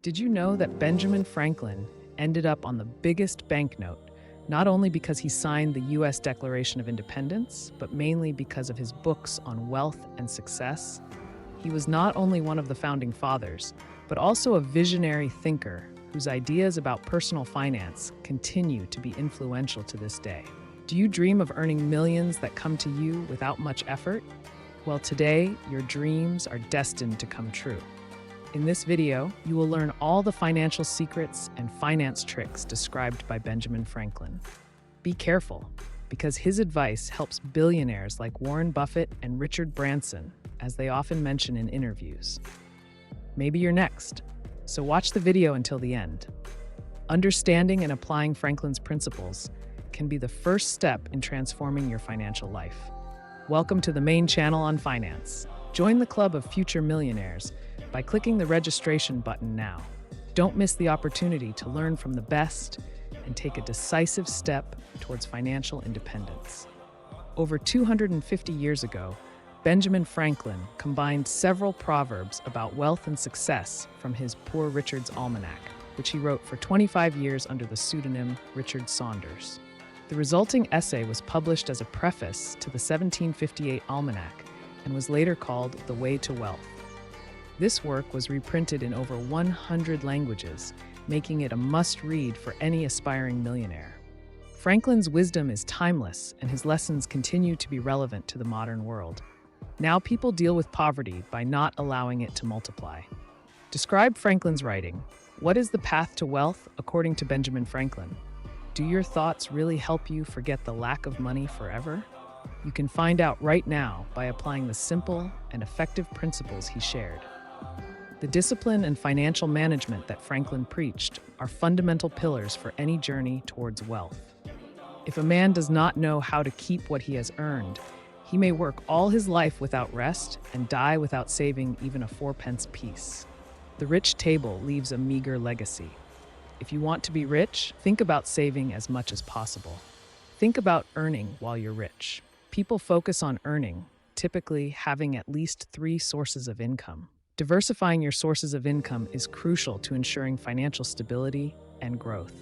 Did you know that Benjamin Franklin ended up on the biggest banknote, not only because he signed the U.S. Declaration of Independence, but mainly because of his books on wealth and success? He was not only one of the founding fathers, but also a visionary thinker whose ideas about personal finance continue to be influential to this day. Do you dream of earning millions that come to you without much effort? Well, today, your dreams are destined to come true. In this video, you will learn all the financial secrets and finance tricks described by Benjamin Franklin. Be careful, because his advice helps billionaires like Warren Buffett and Richard Branson, as they often mention in interviews. Maybe you're next, so watch the video until the end. Understanding and applying Franklin's principles can be the first step in transforming your financial life. Welcome to the main channel on finance. Join the club of future millionaires by clicking the registration button now. Don't miss the opportunity to learn from the best and take a decisive step towards financial independence. Over 250 years ago, Benjamin Franklin combined several proverbs about wealth and success from his Poor Richard's Almanac, which he wrote for 25 years under the pseudonym Richard Saunders. The resulting essay was published as a preface to the 1758 Almanac and was later called The Way to Wealth. This work was reprinted in over 100 languages, making it a must-read for any aspiring millionaire. Franklin's wisdom is timeless, and his lessons continue to be relevant to the modern world. Now people deal with poverty by not allowing it to multiply. Describe Franklin's writing. What is the path to wealth, according to Benjamin Franklin? Do your thoughts really help you forget the lack of money forever? You can find out right now by applying the simple and effective principles he shared. The discipline and financial management that Franklin preached are fundamental pillars for any journey towards wealth. If a man does not know how to keep what he has earned, he may work all his life without rest and die without saving even a fourpence piece. The rich table leaves a meager legacy. If you want to be rich, think about saving as much as possible. Think about earning while you're rich. People focus on earning, typically having at least 3 sources of income. Diversifying your sources of income is crucial to ensuring financial stability and growth.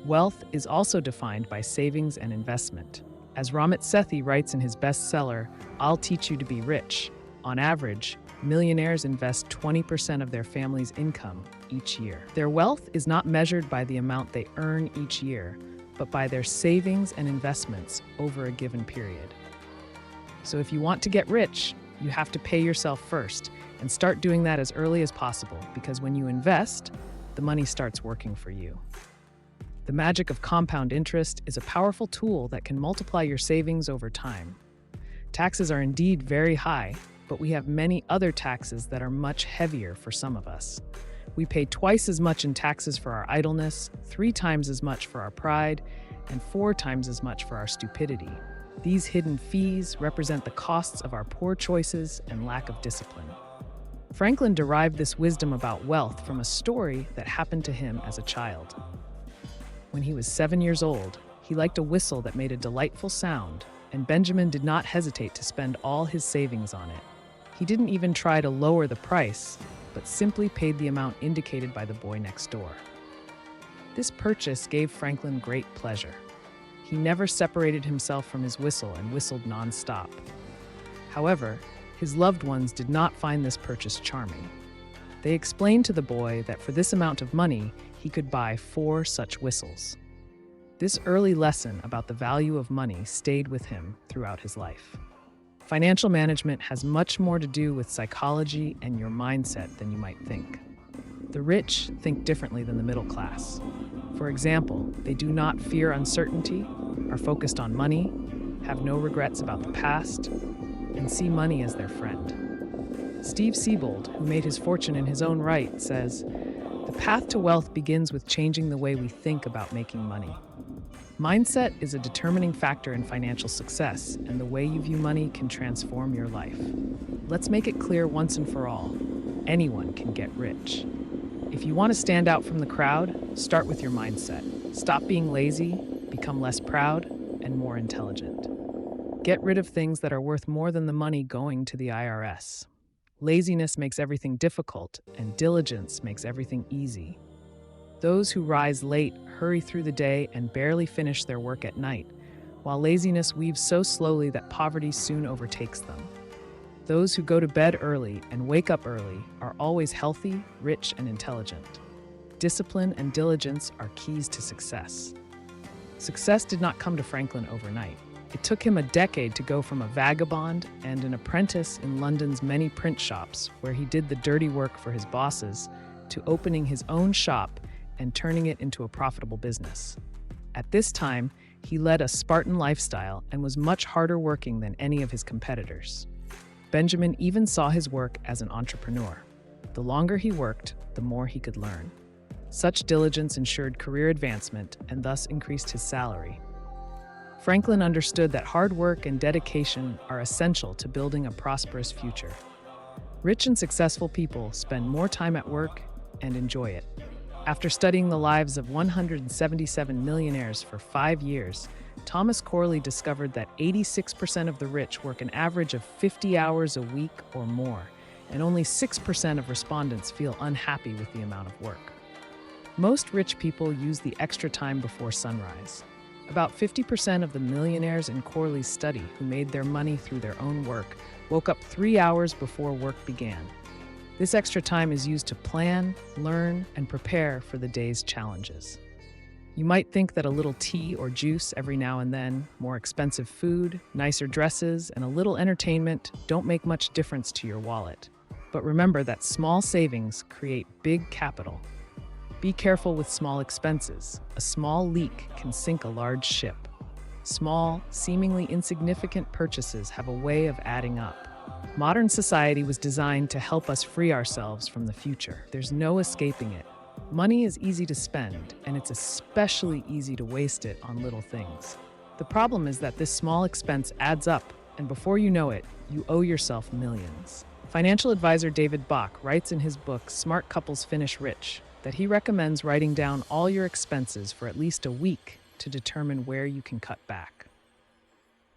Wealth is also defined by savings and investment. As Ramit Sethi writes in his bestseller, I'll Teach You to Be Rich, on average, millionaires invest 20% of their family's income each year. Their wealth is not measured by the amount they earn each year, but by their savings and investments over a given period. So if you want to get rich, you have to pay yourself first and start doing that as early as possible, because when you invest, the money starts working for you. The magic of compound interest is a powerful tool that can multiply your savings over time. Taxes are indeed very high, but we have many other taxes that are much heavier for some of us. We pay twice as much in taxes for our idleness, 3 times as much for our pride, and 4 times as much for our stupidity. These hidden fees represent the costs of our poor choices and lack of discipline. Franklin derived this wisdom about wealth from a story that happened to him as a child. When he was 7 years old, he liked a whistle that made a delightful sound, and Benjamin did not hesitate to spend all his savings on it. He didn't even try to lower the price, but simply paid the amount indicated by the boy next door. This purchase gave Franklin great pleasure. He never separated himself from his whistle and whistled non-stop. However, his loved ones did not find this purchase charming. They explained to the boy that for this amount of money, he could buy 4 such whistles. This early lesson about the value of money stayed with him throughout his life. Financial management has much more to do with psychology and your mindset than you might think. The rich think differently than the middle class. For example, they do not fear uncertainty, are focused on money, have no regrets about the past, and see money as their friend. Steve Siebold, who made his fortune in his own right, says, "The path to wealth begins with changing the way we think about making money." Mindset is a determining factor in financial success, and the way you view money can transform your life. Let's make it clear once and for all, anyone can get rich. If you want to stand out from the crowd, start with your mindset. Stop being lazy, become less proud, and more intelligent. Get rid of things that are worth more than the money going to the IRS. Laziness makes everything difficult, and diligence makes everything easy. Those who rise late hurry through the day and barely finish their work at night, while laziness weaves so slowly that poverty soon overtakes them. Those who go to bed early and wake up early are always healthy, rich, and intelligent. Discipline and diligence are keys to success. Success did not come to Franklin overnight. It took him a decade to go from a vagabond and an apprentice in London's many print shops, where he did the dirty work for his bosses, to opening his own shop and turning it into a profitable business. At this time, he led a Spartan lifestyle and was much harder working than any of his competitors. Benjamin even saw his work as an entrepreneur. The longer he worked, the more he could learn. Such diligence ensured career advancement and thus increased his salary. Franklin understood that hard work and dedication are essential to building a prosperous future. Rich and successful people spend more time at work and enjoy it. After studying the lives of 177 millionaires for 5 years, Thomas Corley discovered that 86% of the rich work an average of 50 hours a week or more, and only 6% of respondents feel unhappy with the amount of work. Most rich people use the extra time before sunrise. About 50% of the millionaires in Corley's study who made their money through their own work woke up 3 hours before work began. This extra time is used to plan, learn, and prepare for the day's challenges. You might think that a little tea or juice every now and then, more expensive food, nicer dresses, and a little entertainment don't make much difference to your wallet. But remember that small savings create big capital. Be careful with small expenses. A small leak can sink a large ship. Small, seemingly insignificant purchases have a way of adding up. Modern society was designed to help us free ourselves from the future. There's no escaping it. Money is easy to spend, and it's especially easy to waste it on little things. The problem is that this small expense adds up, and before you know it, you owe yourself millions. Financial advisor David Bach writes in his book, Smart Couples Finish Rich, that he recommends writing down all your expenses for at least a week to determine where you can cut back.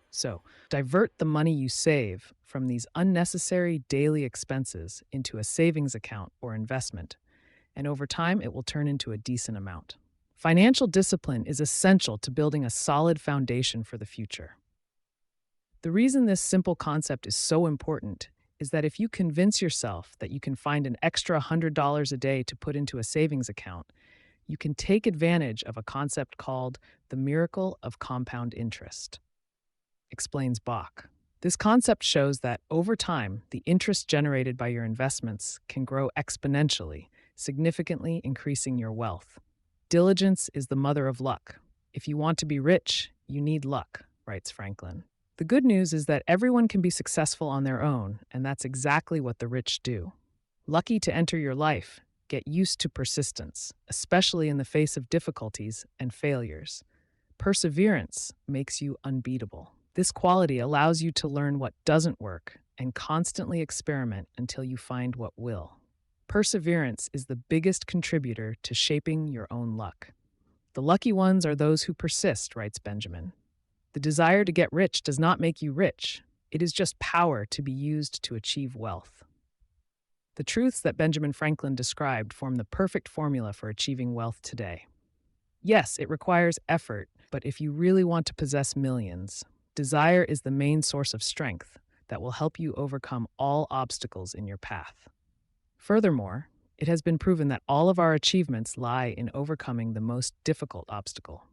So, divert the money you save from these unnecessary daily expenses into a savings account or investment, and over time it will turn into a decent amount. Financial discipline is essential to building a solid foundation for the future. The reason this simple concept is so important is that if you convince yourself that you can find an extra $100 a day to put into a savings account, you can take advantage of a concept called the miracle of compound interest, explains Bach. This concept shows that over time, the interest generated by your investments can grow exponentially, significantly increasing your wealth. Diligence is the mother of luck. If you want to be rich, you need luck, writes Franklin. The good news is that everyone can be successful on their own, and that's exactly what the rich do. Lucky to enter your life, get used to persistence, especially in the face of difficulties and failures. Perseverance makes you unbeatable. This quality allows you to learn what doesn't work and constantly experiment until you find what will. Perseverance is the biggest contributor to shaping your own luck. The lucky ones are those who persist, writes Benjamin. The desire to get rich does not make you rich. It is just power to be used to achieve wealth. The truths that Benjamin Franklin described form the perfect formula for achieving wealth today. Yes, it requires effort, but if you really want to possess millions, desire is the main source of strength that will help you overcome all obstacles in your path. Furthermore, it has been proven that all of our achievements lie in overcoming the most difficult obstacle,